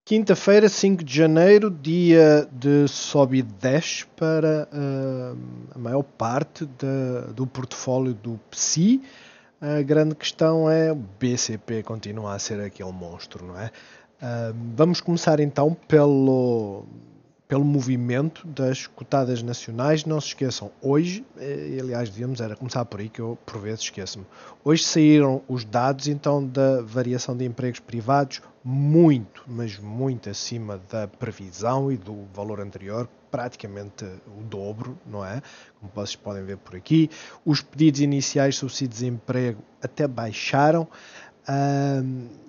Quinta-feira, 5 de janeiro, dia de sobe e desce para a maior parte do portfólio do PSI. A grande questão é o BCP continua a ser aquele monstro, não é? Vamos começar então pelo movimento das cotadas nacionais. Não se esqueçam, hoje, aliás, devíamos era começar por aí, que eu por vezes esqueço-me. Hoje saíram os dados então da variação de empregos privados, muito, mas muito acima da previsão e do valor anterior, praticamente o dobro, não é? Como vocês podem ver por aqui. Os pedidos iniciais de subsídio de desemprego até baixaram.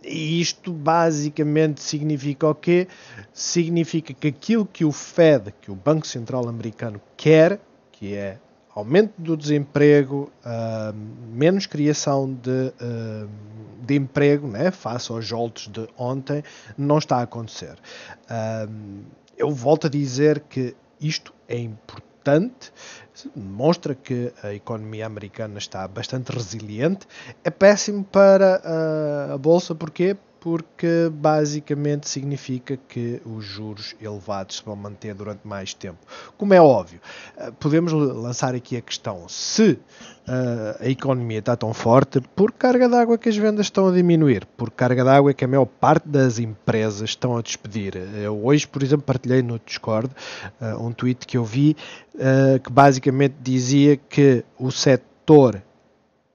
E isto basicamente significa o quê? Significa que aquilo que o Fed, que o Banco Central Americano quer, que é aumento do desemprego, menos criação de emprego, né, face aos joltos de ontem, não está a acontecer. Eu volto a dizer que isto é importante, demonstra que a economia americana está bastante resiliente. É péssimo para a Bolsa, porquê? Porque basicamente significa que os juros elevados se vão manter durante mais tempo. Como é óbvio, podemos lançar aqui a questão, se a economia está tão forte, por carga d'água que as vendas estão a diminuir, por carga d'água que a maior parte das empresas estão a despedir. Eu hoje, por exemplo, partilhei no Discord um tweet que eu vi que basicamente dizia que o setor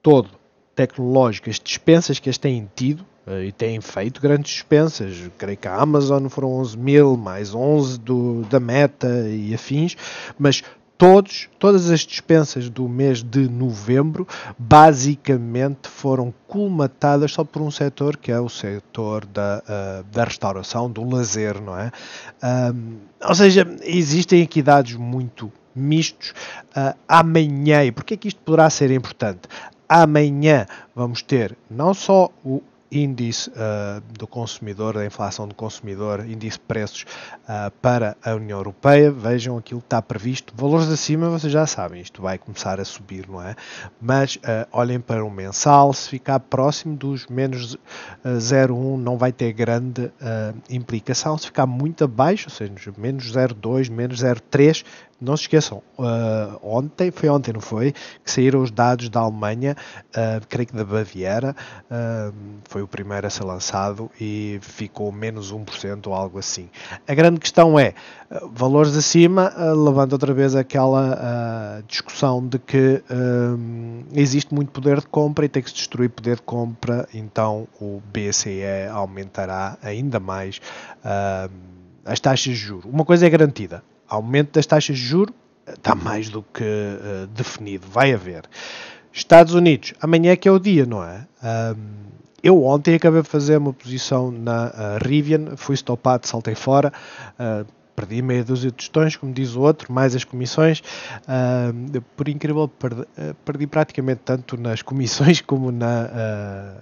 todo tecnológico, as dispensas que eles têm tido, e têm feito grandes dispensas, creio que a Amazon foram 11 mil, mais 11 da Meta e afins, mas todas as dispensas do mês de novembro basicamente foram colmatadas só por um setor, que é o setor da restauração, do lazer, não é? Ou seja, existem aqui dados muito mistos. Amanhã, e porquê é que isto poderá ser importante? Amanhã vamos ter não só o índice do consumidor, da inflação do consumidor, índice de preços para a União Europeia. Vejam aquilo que está previsto. Valores acima, vocês já sabem, isto vai começar a subir, não é? Mas olhem para o mensal, se ficar próximo dos menos 0,1 não vai ter grande implicação. Se ficar muito abaixo, ou seja, menos 0,2, menos 0,3, não se esqueçam, foi ontem, não foi? Que saíram os dados da Alemanha, creio que da Baviera, foi o primeiro a ser lançado e ficou menos 1% ou algo assim. A grande questão é, valores acima, levanta outra vez aquela discussão de que existe muito poder de compra e tem que se destruir poder de compra, então o BCE aumentará ainda mais as taxas de juros. Uma coisa é garantida, aumento das taxas de juros está mais do que definido, vai haver. Estados Unidos, amanhã é que é o dia, não é? Eu ontem acabei de fazer uma posição na Rivian, fui stopado, saltei fora, perdi meia dúzia de tostões, como diz o outro, mais as comissões. Por incrível, perdi praticamente tanto nas comissões como na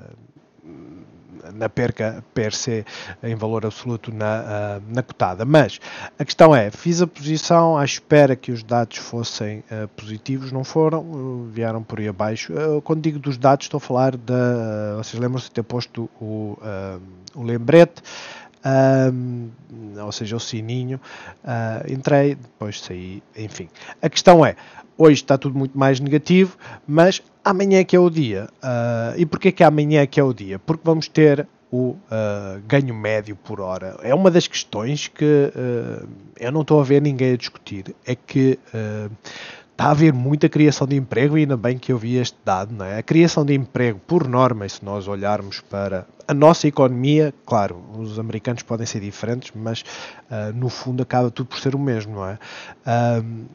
perca per se em valor absoluto na cotada. Mas a questão é, fiz a posição à espera que os dados fossem positivos, não foram, vieram por aí abaixo. Quando digo dos dados, estou a falar vocês lembram-se de ter posto o lembrete, ou seja, o sininho, entrei, depois saí, enfim. A questão é, hoje está tudo muito mais negativo, mas amanhã é que é o dia. E porquê que amanhã é que é o dia? Porque vamos ter o ganho médio por hora. É uma das questões que eu não estou a ver ninguém a discutir. É que está a haver muita criação de emprego e ainda bem que eu vi este dado, não é? A criação de emprego, por norma, e se nós olharmos para a nossa economia, claro, os americanos podem ser diferentes, mas no fundo acaba tudo por ser o mesmo, não é?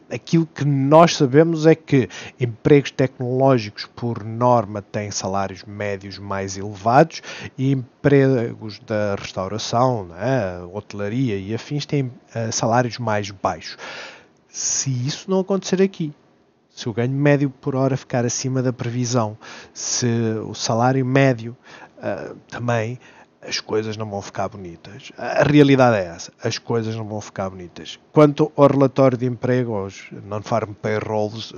Aquilo que nós sabemos é que empregos tecnológicos, por norma, têm salários médios mais elevados e empregos da restauração, não é? Hotelaria e afins têm salários mais baixos. Se isso não acontecer aqui, se o ganho médio por hora ficar acima da previsão, se o salário médio também, as coisas não vão ficar bonitas. A realidade é essa, as coisas não vão ficar bonitas. Quanto ao relatório de emprego, aos non-farm payrolls,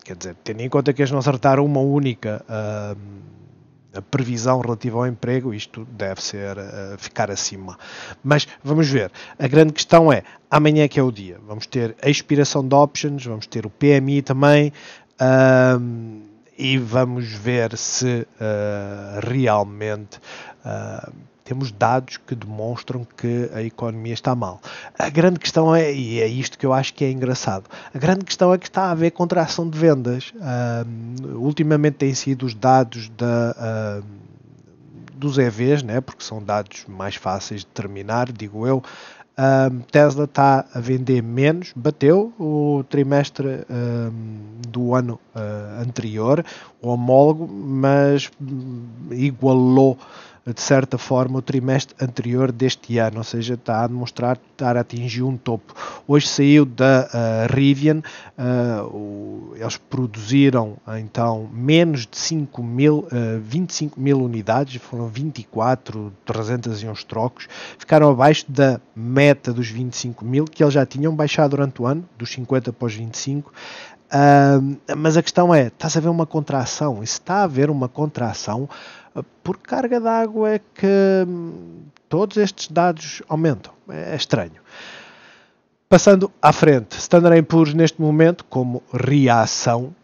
quer dizer, tendo em conta que eles não acertaram uma única a previsão relativa ao emprego, isto deve ser ficar acima. Mas vamos ver, a grande questão é, amanhã que é o dia, vamos ter a expiração de options, vamos ter o PMI também, e vamos ver se realmente temos dados que demonstram que a economia está mal. A grande questão é, e é isto que eu acho que é engraçado, a grande questão é que está a haver contração de vendas. Ultimamente têm sido os dados dos EVs, né, porque são dados mais fáceis de determinar, digo eu. Tesla está a vender menos, bateu o trimestre do ano anterior, o homólogo, mas igualou de certa forma o trimestre anterior deste ano, ou seja, está a demonstrar estar a atingir um topo. Hoje saiu da Rivian, eles produziram então menos de 25 mil unidades, foram 24, 300 e uns trocos, ficaram abaixo da meta dos 25 mil, que eles já tinham baixado durante o ano, dos 50 para os 25. Mas a questão é, estás a ver uma contração, e se está a haver uma contração, por carga d'água é que todos estes dados aumentam. É estranho. Passando à frente, Standard & Poor's neste momento, como reação,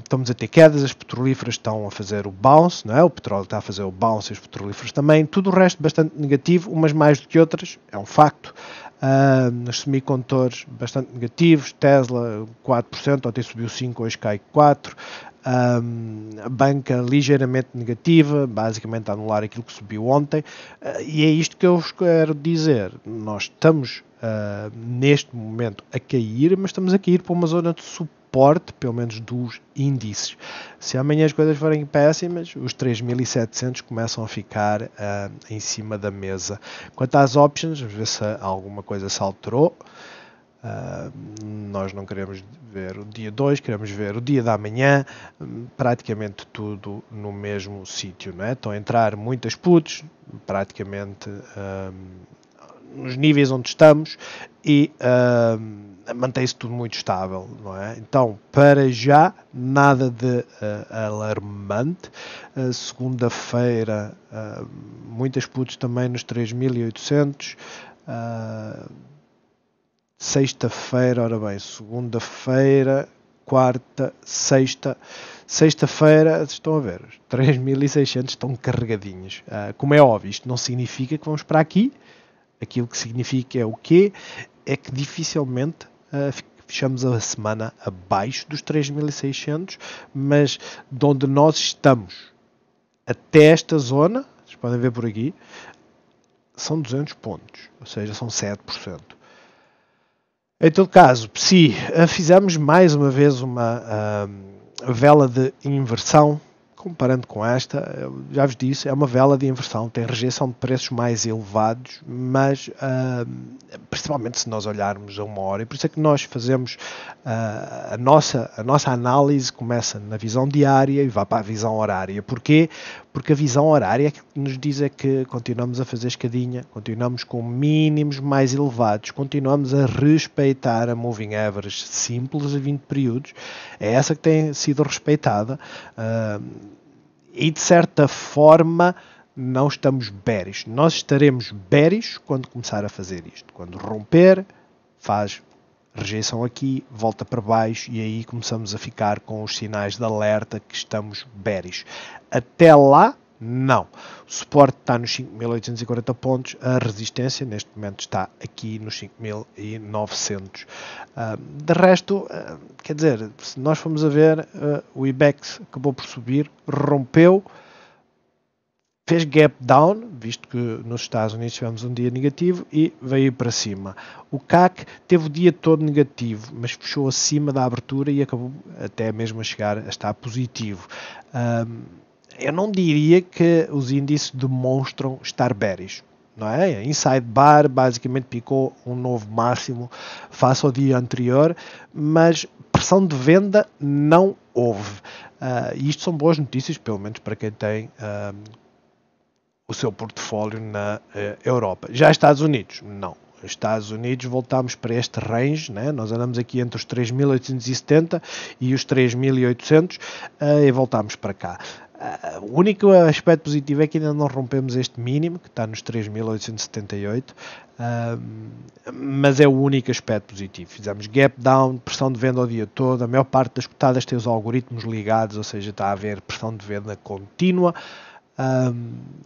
estamos a ter quedas, as petrolíferas estão a fazer o bounce, não é? O petróleo está a fazer o bounce e os petrolíferos também, tudo o resto bastante negativo, umas mais do que outras, é um facto. Nos semicondutores bastante negativos, Tesla 4%, ontem subiu 5%, hoje cai 4%. A banca ligeiramente negativa, basicamente a anular aquilo que subiu ontem, e é isto que eu vos quero dizer. Nós estamos neste momento a cair, mas estamos a cair para uma zona de suporte, pelo menos dos índices. Se amanhã as coisas forem péssimas, os 3.700 começam a ficar em cima da mesa. Quanto às options, vamos ver se alguma coisa se alterou. Nós não queremos ver o dia 2, queremos ver o dia da manhã, praticamente tudo no mesmo sítio, não é? Estão a entrar muitas puts, praticamente nos níveis onde estamos, e mantém-se tudo muito estável, não é? Então, para já, nada de alarmante. Segunda-feira, muitas puts também nos 3.800. Sexta-feira, ora bem, segunda-feira, quarta, sexta-feira, estão a ver, 3.600 estão carregadinhos. Como é óbvio, isto não significa que vamos para aqui. Aquilo que significa é o quê? É que dificilmente fechamos a semana abaixo dos 3.600, mas de onde nós estamos até esta zona, vocês podem ver por aqui, são 200 pontos, ou seja, são 7%. Em todo caso, se fizemos mais uma vez uma vela de inversão, comparando com esta, já vos disse, é uma vela de inversão, tem rejeição de preços mais elevados, mas principalmente se nós olharmos a uma hora, e por isso é que nós fazemos a nossa análise começa na visão diária e vai para a visão horária. Porquê? Porque a visão horária nos diz é que continuamos a fazer escadinha, continuamos com mínimos mais elevados, continuamos a respeitar a moving average simples a 20 períodos, é essa que tem sido respeitada, e de certa forma não estamos bearish. Nós estaremos bearish quando começar a fazer isto, quando romper, faz rejeição aqui, volta para baixo e aí começamos a ficar com os sinais de alerta que estamos bearish. Até lá, não. O suporte está nos 5.840 pontos, a resistência neste momento está aqui nos 5.900. De resto, quer dizer, se nós formos a ver, o IBEX acabou por subir, rompeu, fez gap down, visto que nos Estados Unidos tivemos um dia negativo, e veio para cima. O CAC teve o dia todo negativo, mas fechou acima da abertura e acabou até mesmo a chegar a estar positivo. Eu não diria que os índices demonstram estar bearish, não é? Inside bar basicamente picou um novo máximo face ao dia anterior, mas pressão de venda não houve. Isto são boas notícias, pelo menos para quem tem o seu portfólio na Europa. Já Estados Unidos, não. nos Estados Unidos voltámos para este range, né? Nós andamos aqui entre os 3.870 e os 3.800 e voltámos para cá. O único aspecto positivo é que ainda não rompemos este mínimo, que está nos 3.878, mas é o único aspecto positivo. Fizemos gap down, pressão de venda o dia todo, a maior parte das cotadas tem os algoritmos ligados, ou seja, está a haver pressão de venda contínua.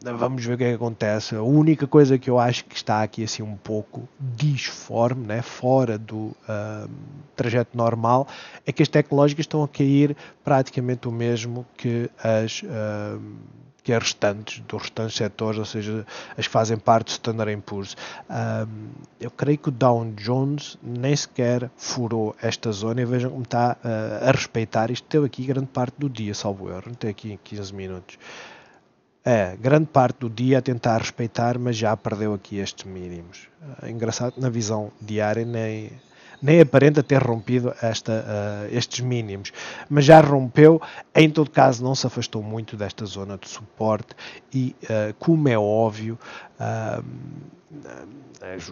Vamos ver o que é que acontece. A única coisa que eu acho que está aqui assim um pouco disforme, né, fora do trajeto normal, é que as tecnológicas estão a cair praticamente o mesmo que as restantes, dos restantes setores, ou seja, as que fazem parte do Standard & Poor's. Eu creio que o Dow Jones nem sequer furou esta zona e vejam como está a respeitar. Isto teve aqui grande parte do dia, salvo erro, não tem aqui em 15 minutos. Grande parte do dia a tentar respeitar, mas já perdeu aqui estes mínimos. Engraçado, na visão diária nem aparenta ter rompido estes mínimos, mas já rompeu. Em todo caso, não se afastou muito desta zona de suporte e, como é óbvio,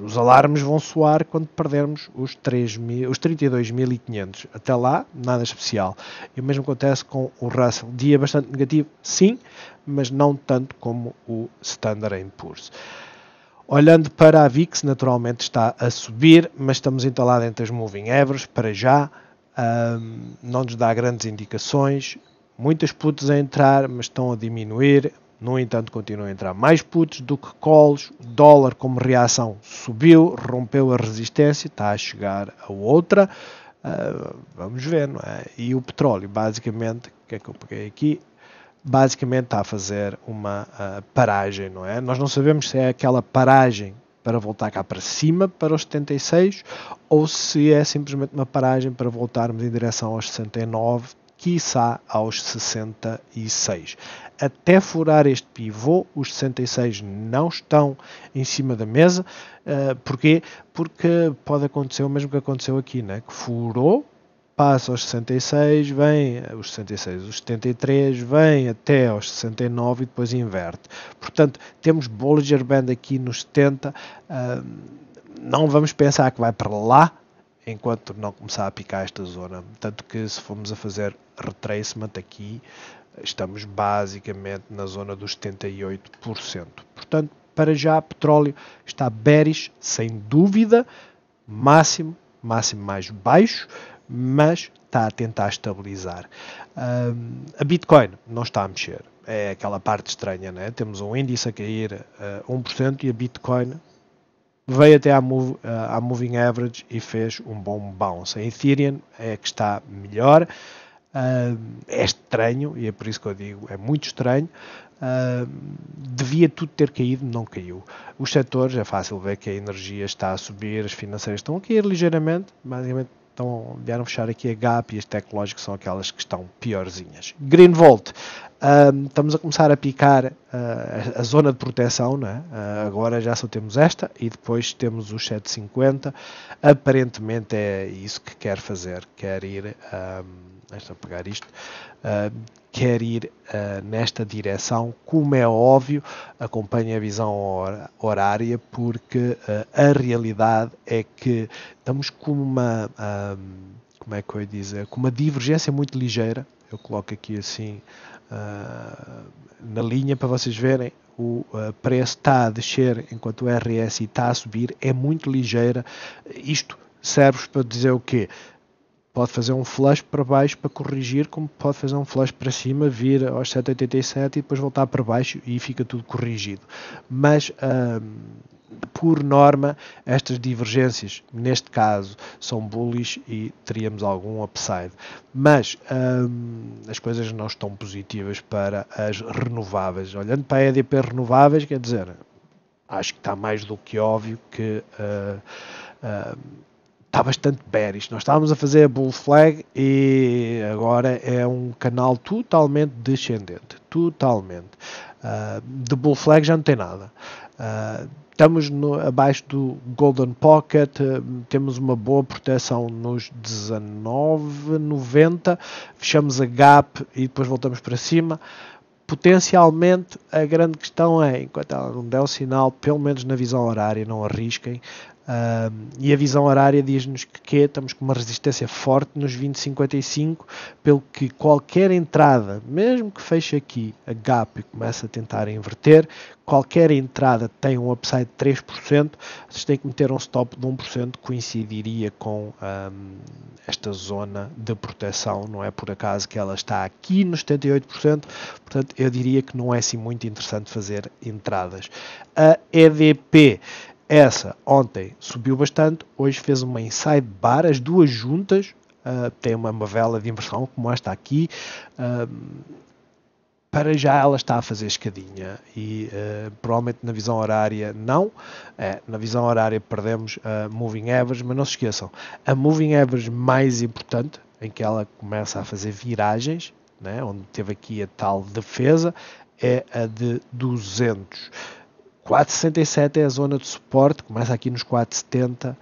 os alarmes vão soar quando perdermos os 32.500. Até lá, nada especial. E o mesmo acontece com o Russell. Dia bastante negativo, sim, mas não tanto como o Standard & Poor's. Olhando para a VIX, naturalmente está a subir, mas estamos entalados entre as moving averages para já. Não nos dá grandes indicações. Muitas puts a entrar, mas estão a diminuir. No entanto, continuam a entrar mais puts do que calls. O dólar, como reação, subiu, rompeu a resistência, está a chegar a outra. Vamos ver, não é? E o petróleo, basicamente, o que é que eu peguei aqui? Basicamente está a fazer uma paragem, não é? Nós não sabemos se é aquela paragem para voltar cá para cima, para os 76, ou se é simplesmente uma paragem para voltarmos em direção aos 69, quiçá aos 66. Até furar este pivô, os 66 não estão em cima da mesa. Porquê? Porque pode acontecer o mesmo que aconteceu aqui, né? Que furou, passa aos 66, vem os 66, os 73, vem até aos 69 e depois inverte. Portanto, temos Bollinger Band aqui nos 70. Não vamos pensar que vai para lá enquanto não começar a picar esta zona. Tanto que se formos a fazer retracement aqui, estamos basicamente na zona dos 78%. Portanto, para já, petróleo está bearish, sem dúvida, máximo mais baixo, mas está a tentar estabilizar. A Bitcoin não está a mexer. É aquela parte estranha, né? Temos um índice a cair 1% e a Bitcoin veio até à Moving Average e fez um bom bounce. A Ethereum é que está melhor. É estranho, e é por isso que eu digo, é muito estranho. Devia tudo ter caído, não caiu. Os setores, é fácil ver que a energia está a subir, as financeiras estão a cair ligeiramente, basicamente vieram fechar aqui a Gap e as tecnológicas são aquelas que estão piorzinhas. Greenvolt, estamos a começar a picar a zona de proteção, né? Agora já só temos esta e depois temos os 750. Aparentemente é isso que quer fazer, quer ir, deixa eu pegar isto, quer ir nesta direção. Como é óbvio, acompanhe a visão horária, porque a realidade é que estamos com uma, como é que eu ia dizer, com uma divergência muito ligeira. Eu coloco aqui assim na linha para vocês verem. O preço está a descer enquanto o RSI está a subir, é muito ligeira. Isto serve para dizer o quê? Pode fazer um flush para baixo para corrigir, como pode fazer um flush para cima, vir aos 7,87 e depois voltar para baixo e fica tudo corrigido. Mas, por norma, estas divergências, neste caso, são bullish e teríamos algum upside. Mas as coisas não estão positivas para as renováveis. Olhando para a EDP renováveis, quer dizer, acho que está mais do que óbvio que está bastante bearish. Nós estávamos a fazer a bull flag e agora é um canal totalmente descendente. Totalmente. De bull flag já não tem nada. Estamos abaixo do Golden Pocket, temos uma boa proteção nos 19,90, fechamos a gap e depois voltamos para cima. Potencialmente, a grande questão é, enquanto ela não der o sinal, pelo menos na visão horária, não arrisquem. E a visão horária diz-nos que estamos com uma resistência forte nos 20,55, pelo que qualquer entrada, mesmo que feche aqui a gap e comece a tentar inverter, qualquer entrada tem um upside de 3%, vocês têm que meter um stop de 1%, coincidiria com esta zona de proteção, não é por acaso que ela está aqui nos 78%, portanto eu diria que não é assim muito interessante fazer entradas. A EDP, essa ontem subiu bastante, hoje fez uma inside bar, as duas juntas, tem uma vela de inversão como esta aqui, para já ela está a fazer escadinha e provavelmente na visão horária não, na visão horária perdemos a Moving Average, mas não se esqueçam, a Moving Average mais importante, em que ela começa a fazer viragens, né, onde teve aqui a tal defesa, é a de 200. 4,67 é a zona de suporte, começa aqui nos 4,70,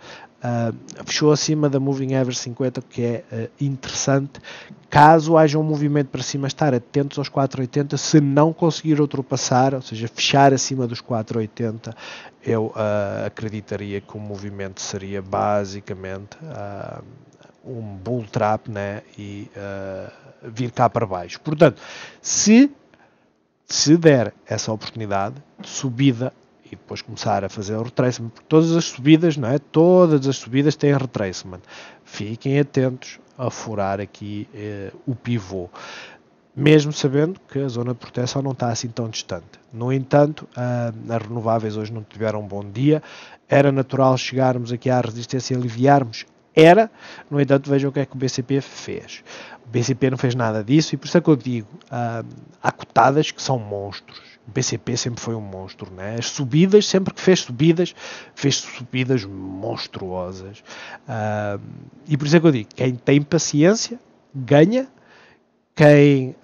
fechou acima da Moving Average 50, que é interessante. Caso haja um movimento para cima, estar atentos aos 4,80, se não conseguir ultrapassar, ou seja, fechar acima dos 4,80, eu acreditaria que o movimento seria basicamente um bull trap, né, e vir cá para baixo. Portanto, se der essa oportunidade de subida e depois começar a fazer o retracement, porque todas as subidas, não é? Todas as subidas têm retracement. Fiquem atentos a furar aqui o pivô, mesmo sabendo que a zona de proteção não está assim tão distante. No entanto, as renováveis hoje não tiveram um bom dia. Era natural chegarmos aqui à resistência e aliviarmos. Era, no entanto, vejam o que é que o BCP fez. O BCP não fez nada disso e por isso é que eu digo, há cotadas que são monstros. O BCP sempre foi um monstro, né? As subidas, sempre que fez subidas monstruosas. E por isso é que eu digo, quem tem paciência, ganha. Quem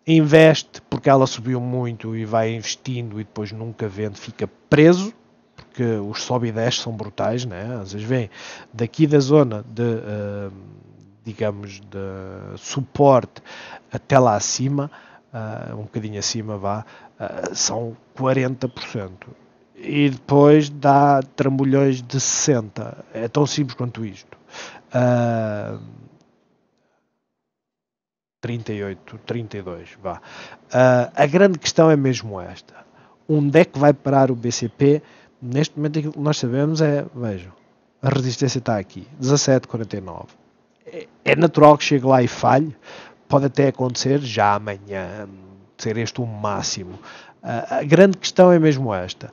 investe porque ela subiu muito e vai investindo e depois nunca vende, fica preso. Porque os sobe e desce são brutais, né? Às vezes vem daqui da zona de, digamos, de suporte até lá acima, um bocadinho acima vá, são 40%. E depois dá trambolhões de 60%. É tão simples quanto isto. 38, 32, vá. A grande questão é mesmo esta. Onde é que vai parar o BCP? Neste momento aquilo que nós sabemos é, vejam, a resistência está aqui, 17,49. É natural que chegue lá e falhe, pode até acontecer já amanhã, ser este o máximo. A grande questão é mesmo esta.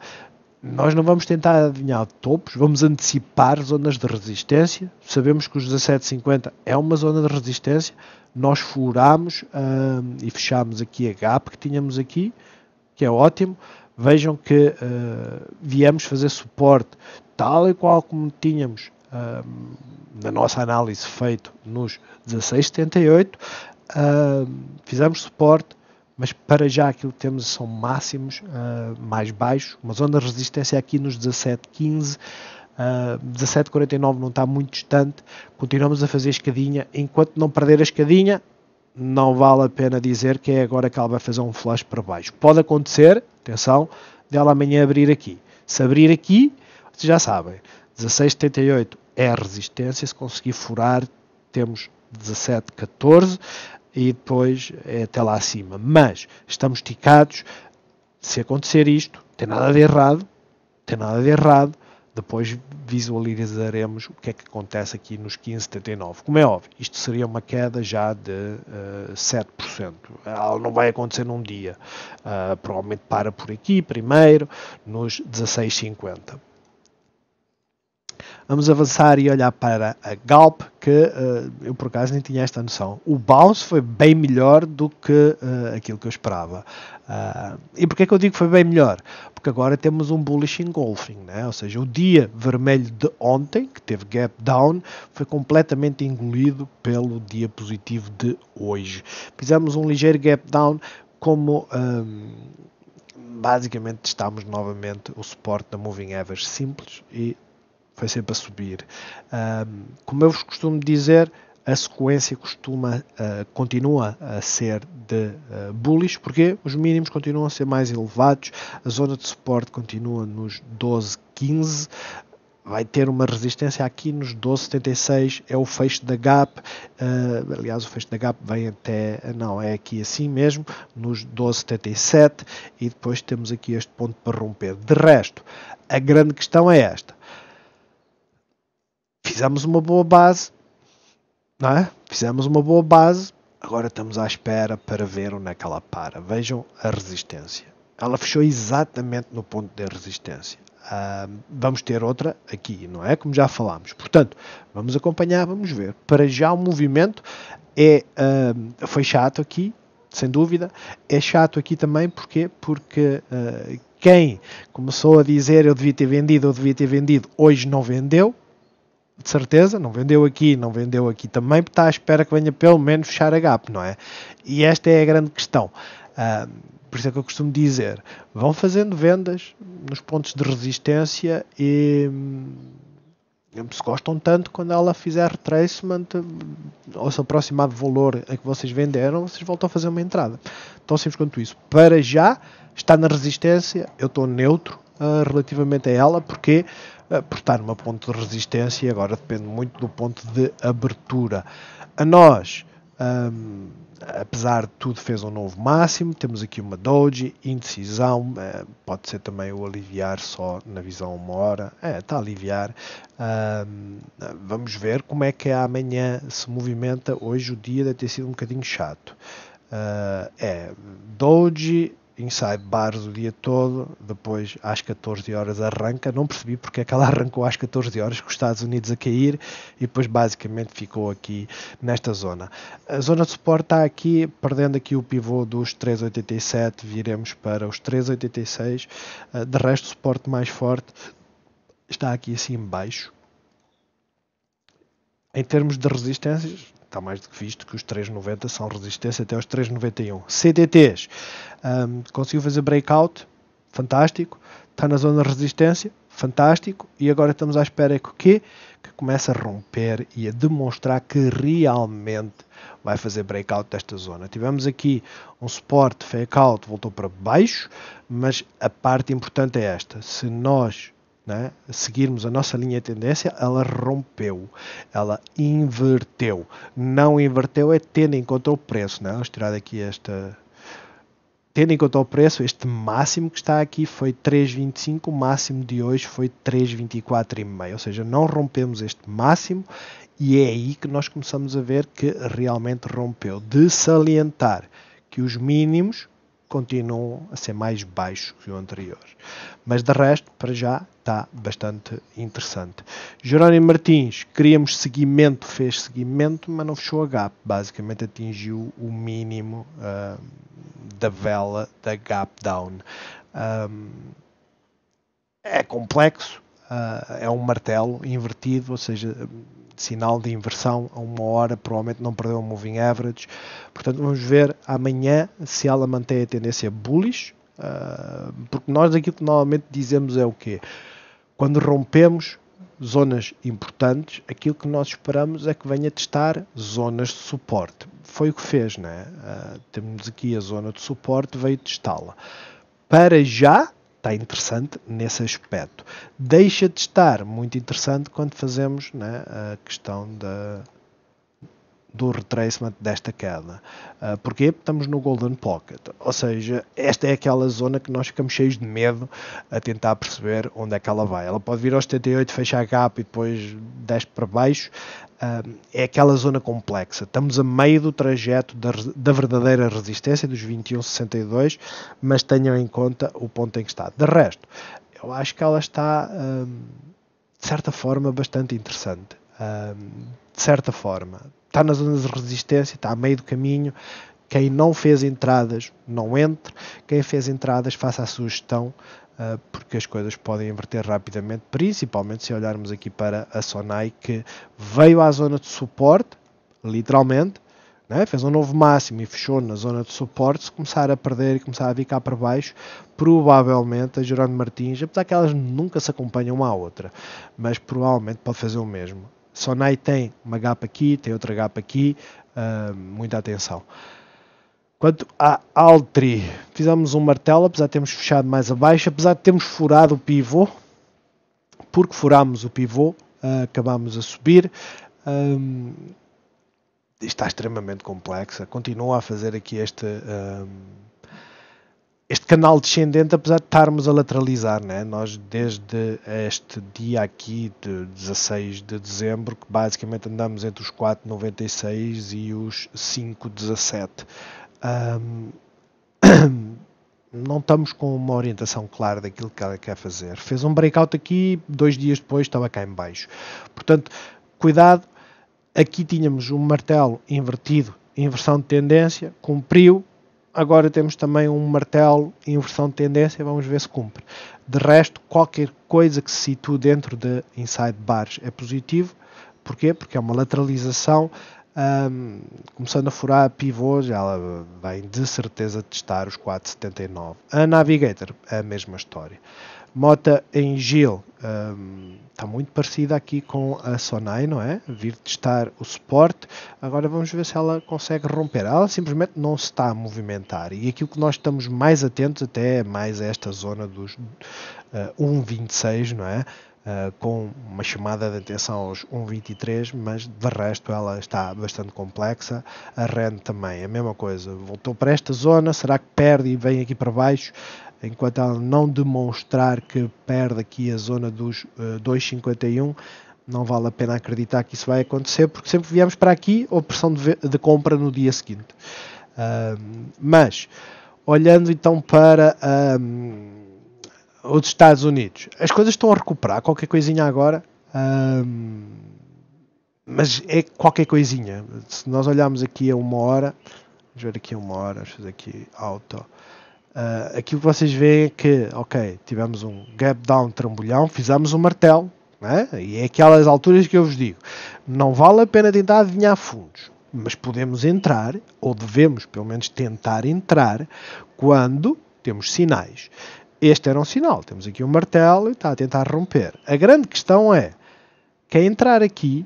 Nós não vamos tentar adivinhar topos, vamos antecipar zonas de resistência. Sabemos que os 17,50 é uma zona de resistência. Nós furamos e fechamos aqui a gap que tínhamos aqui, que é ótimo. Vejam que viemos fazer suporte tal e qual como tínhamos na nossa análise feito nos 16,78. Fizemos suporte, mas para já aquilo que temos são máximos mais baixos. Uma zona de resistência aqui nos 17,15. 17,49 não está muito distante. Continuamos a fazer escadinha. Enquanto não perder a escadinha, não vale a pena dizer que é agora que ela vai fazer um flash para baixo. Pode acontecer, atenção, dela amanhã abrir aqui. Se abrir aqui, vocês já sabem, 16,78 é a resistência. Se conseguir furar, temos 17,14 e depois é até lá acima. Mas estamos esticados. Se acontecer isto, tem nada de errado. Depois visualizaremos o que é que acontece aqui nos 15,79. Como é óbvio, isto seria uma queda já de 7%. Ela não vai acontecer num dia. Provavelmente para por aqui primeiro, nos 16,50. Vamos avançar e olhar para a Galp, que eu por acaso nem tinha esta noção. O bounce foi bem melhor do que aquilo que eu esperava. E porquê que eu digo que foi bem melhor? Porque agora temos um bullish engulfing, né? Ou seja, o dia vermelho de ontem, que teve gap down, foi completamente engolido pelo dia positivo de hoje. Fizemos um ligeiro gap down, como basicamente testámos novamente o suporte da Moving Average simples e foi sempre a subir. Como eu vos costumo dizer, a sequência continua a ser de bullish, porque os mínimos continuam a ser mais elevados, a zona de suporte continua nos 12,15, vai ter uma resistência aqui nos 12,76, é o fecho da gap, aliás o fecho da gap vem até, não, é aqui assim mesmo, nos 12,77, e depois temos aqui este ponto para romper. De resto, a grande questão é esta: fizemos uma boa base, não é? Fizemos uma boa base, agora estamos à espera para ver onde é que ela para. Vejam a resistência. Ela fechou exatamente no ponto de resistência. Vamos ter outra aqui, não é? Como já falámos. Portanto, vamos acompanhar, vamos ver. Para já o movimento foi chato aqui, sem dúvida. É chato aqui também, porquê? Porque quem começou a dizer eu devia ter vendido, hoje não vendeu. De certeza, não vendeu aqui também, porque está à espera que venha pelo menos fechar a gap, não é? E esta é a grande questão. Por isso é que eu costumo dizer, vão fazendo vendas nos pontos de resistência e se gostam tanto, quando ela fizer retracement ou se aproximar do valor a que vocês venderam, vocês voltam a fazer uma entrada. Tão simples quanto isso. Para já, está na resistência, eu estou neutro relativamente a ela, porque por estar numa ponto de resistência, agora depende muito do ponto de abertura. A nós, apesar de tudo, fez um novo máximo. Temos aqui uma doji, indecisão, pode ser também o aliviar só na visão 1 hora, está a aliviar. Vamos ver como é que amanhã se movimenta. Hoje o dia deve ter sido um bocadinho chato. Doji, inside bars o dia todo, depois às 14 horas arranca, não percebi porque é que ela arrancou às 14 horas com os Estados Unidos a cair e depois basicamente ficou aqui nesta zona. A zona de suporte está aqui, perdendo aqui o pivô dos 3,87, viremos para os 3,86, de resto o suporte mais forte está aqui assim em baixo. Em termos de resistências, está mais do que visto que os 3,90 são resistência até aos 3,91. CTTs, conseguiu fazer breakout, fantástico. Está na zona de resistência, fantástico. E agora estamos à espera que o quê? Que comece a romper e a demonstrar que realmente vai fazer breakout desta zona. Tivemos aqui um suporte, fake out, voltou para baixo, mas a parte importante é esta: se nós seguirmos a nossa linha de tendência, ela rompeu, ela inverteu. Não inverteu é tendo em conta o preço, vamos tirar daqui tendo em conta o preço, este máximo que está aqui foi 3,25, o máximo de hoje foi 3,24,5, ou seja, não rompemos este máximo e é aí que nós começamos a ver que realmente rompeu. De salientar que os mínimos continuam a ser mais baixos que o anterior. Mas de resto, para já, está bastante interessante. Jerónimo Martins, queríamos seguimento, fez seguimento, mas não fechou a gap. Basicamente atingiu o mínimo da vela da gap down. É complexo, é um martelo invertido, ou seja, sinal de inversão a 1 hora, provavelmente não perdeu o moving average. Portanto, vamos ver amanhã se ela mantém a tendência bullish, porque nós aquilo que normalmente dizemos é o quê? Quando rompemos zonas importantes, aquilo que nós esperamos é que venha testar zonas de suporte. Foi o que fez, temos aqui a zona de suporte, veio testá-la. Para já, está interessante nesse aspecto. Deixa de estar muito interessante quando fazemos a questão do retracement desta queda. Porquê? Porque estamos no Golden Pocket. Ou seja, esta é aquela zona que nós ficamos cheios de medo a tentar perceber onde é que ela vai. Ela pode vir aos 78, fechar a gap e depois desce para baixo. É aquela zona complexa. Estamos a meio do trajeto da verdadeira resistência, dos 21,62, mas tenham em conta o ponto em que está. De resto, eu acho que ela está, de certa forma, bastante interessante. De certa forma. Está na zona de resistência, está a meio do caminho. Quem não fez entradas, não entre. Quem fez entradas, faça a sua gestão, porque as coisas podem inverter rapidamente, principalmente se olharmos aqui para a Sonai, que veio à zona de suporte, literalmente, fez um novo máximo e fechou na zona de suporte. Se começar a perder e começar a vir cá para baixo, provavelmente a Jerónimo Martins, apesar que elas nunca se acompanham uma à outra, mas provavelmente pode fazer o mesmo. Sonai tem uma gap aqui, tem outra gap aqui, muita atenção. Quanto à Altri, fizemos um martelo, apesar de termos fechado mais abaixo, apesar de termos furado o pivô, porque furámos o pivô, acabámos a subir. Está extremamente complexa, continua a fazer aqui este canal descendente, apesar de estarmos a lateralizar, né? Nós desde este dia aqui de 16 de dezembro, que basicamente andamos entre os 4,96 e os 5,17. Não estamos com uma orientação clara daquilo que ela quer fazer. Fez um breakout aqui, 2 dias depois estava cá em baixo. Portanto, cuidado, aqui tínhamos um martelo invertido, inversão de tendência, cumpriu. Agora temos também um martelo inversão de tendência, vamos ver se cumpre. De resto, qualquer coisa que se situe dentro de inside bars é positivo. Porquê? Porque é uma lateralização. Começando a furar pivôs, ela vai de certeza testar os 4,79. A Navigator, a mesma história. Mota em Gil está muito parecida aqui com a Sonai, não é? Vir testar o suporte. Agora vamos ver se ela consegue romper. Ela simplesmente não se está a movimentar. E aquilo que nós estamos mais atentos até é mais a esta zona dos 1,26, não é? Com uma chamada de atenção aos 1,23, mas de resto ela está bastante complexa. A REN também, a mesma coisa. Voltou para esta zona, será que perde e vem aqui para baixo? Enquanto ela não demonstrar que perde aqui a zona dos 2,51, não vale a pena acreditar que isso vai acontecer, porque sempre viemos para aqui, opção de compra no dia seguinte. Mas, olhando então para os Estados Unidos, as coisas estão a recuperar, qualquer coisinha agora, mas é qualquer coisinha. Se nós olharmos aqui a 1 hora, vamos ver aqui a 1 hora, vamos fazer aqui auto. Aquilo que vocês veem é que, ok, tivemos um gap down trambolhão, fizemos um martelo, né? E é aquelas alturas que eu vos digo, não vale a pena tentar adivinhar fundos, mas podemos entrar, ou devemos pelo menos tentar entrar, quando temos sinais. Este era um sinal, temos aqui um martelo e está a tentar romper. A grande questão é, quer entrar aqui,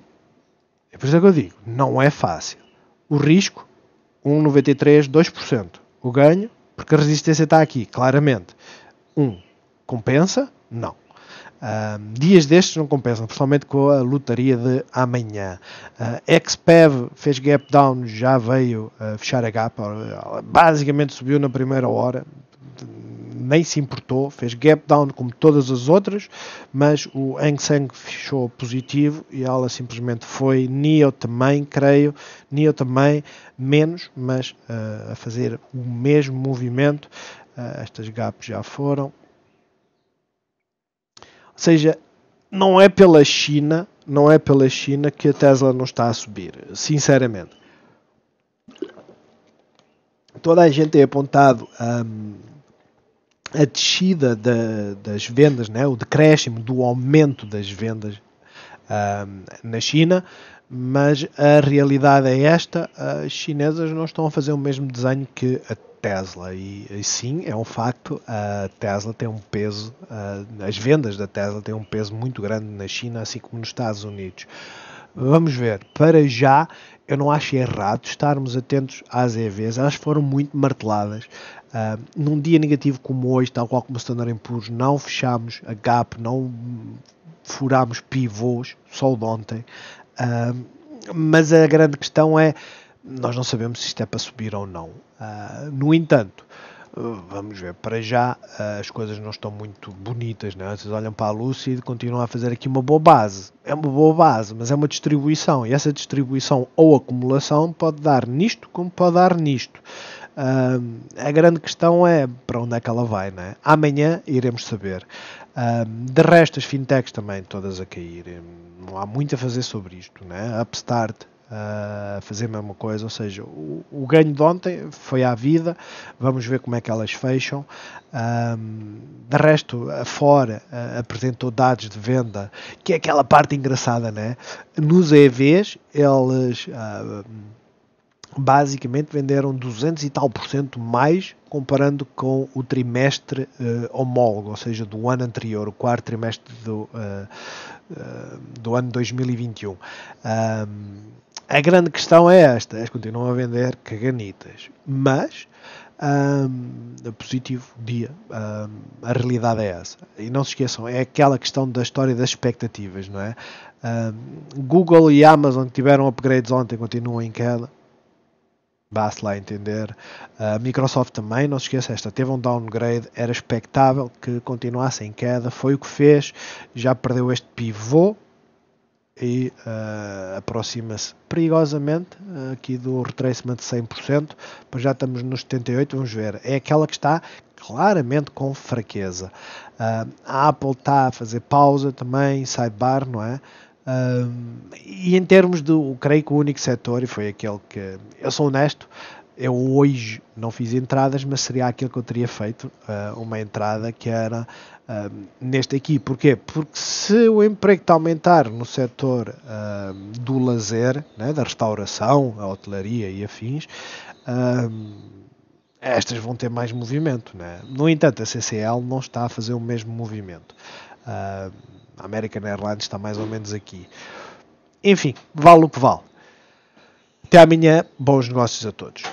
é por isso que eu digo, não é fácil. O risco, 1,93, 2%. O ganho, porque a resistência está aqui, claramente. Compensa? Não. Dias destes não compensam, principalmente com a lotaria de amanhã. XPEV fez gap down, já veio fechar a gap, basicamente subiu na primeira hora, nem se importou, fez gap down como todas as outras, mas o Hang Seng fechou positivo e ela simplesmente foi. NIO também, creio, NIO também, menos, mas a fazer o mesmo movimento. Estas gaps já foram. Ou seja, não é pela China que a Tesla não está a subir, sinceramente. Toda a gente tem apontado a descida das vendas, né? O decréscimo do aumento das vendas na China, mas a realidade é esta, as chinesas não estão a fazer o mesmo desenho que a Tesla e sim, é um facto, a Tesla tem um peso, as vendas da Tesla têm um peso muito grande na China, assim como nos Estados Unidos. Vamos ver, para já eu não acho errado estarmos atentos às EVs, elas foram muito marteladas. Num dia negativo como hoje, tal qual como o Standard & Poor's, não fechámos a gap, não furámos pivôs, só o de ontem. Mas a grande questão é, nós não sabemos se isto é para subir ou não. No entanto, vamos ver, para já as coisas não estão muito bonitas, né? Vocês olham para a Lucid e continuam a fazer aqui uma boa base. É uma boa base, mas é uma distribuição. E essa distribuição ou acumulação pode dar nisto como pode dar nisto. A grande questão é para onde é que ela vai, né? Amanhã iremos saber. De resto, as fintechs também todas a cair. Não há muito a fazer sobre isto, né? Upstart a fazer a mesma coisa, ou seja, o ganho de ontem foi à vida, vamos ver como é que elas fecham. De resto, a Fora apresentou dados de venda, que é aquela parte engraçada, né? Nos EVs, eles basicamente venderam 200 e tal % mais comparando com o trimestre homólogo, ou seja, do ano anterior, o quarto trimestre do ano 2021. A grande questão é esta, eles continuam a vender caganitas, mas positivo dia. A realidade é essa. E não se esqueçam, é aquela questão da história das expectativas, não é? Google e Amazon que tiveram upgrades ontem continuam em queda. Basta lá entender. A Microsoft também, não se esqueça, esta teve um downgrade, era expectável que continuasse em queda, foi o que fez, já perdeu este pivô e aproxima-se perigosamente aqui do retracement de 100%, pois já estamos nos 78%, vamos ver, é aquela que está claramente com fraqueza. A Apple está a fazer pausa também, sidebar, não é? E em termos do, creio que o único setor, e foi aquele que, eu sou honesto, eu hoje não fiz entradas, mas seria aquilo que eu teria feito, uma entrada que era neste aqui. Porquê? Porque se o emprego está a aumentar no setor do lazer, né, da restauração, a hotelaria e afins, estas vão ter mais movimento. Né? No entanto, a CCL não está a fazer o mesmo movimento. A American Airlines está mais ou menos aqui. Enfim, vale o que vale. Até amanhã, bons negócios a todos.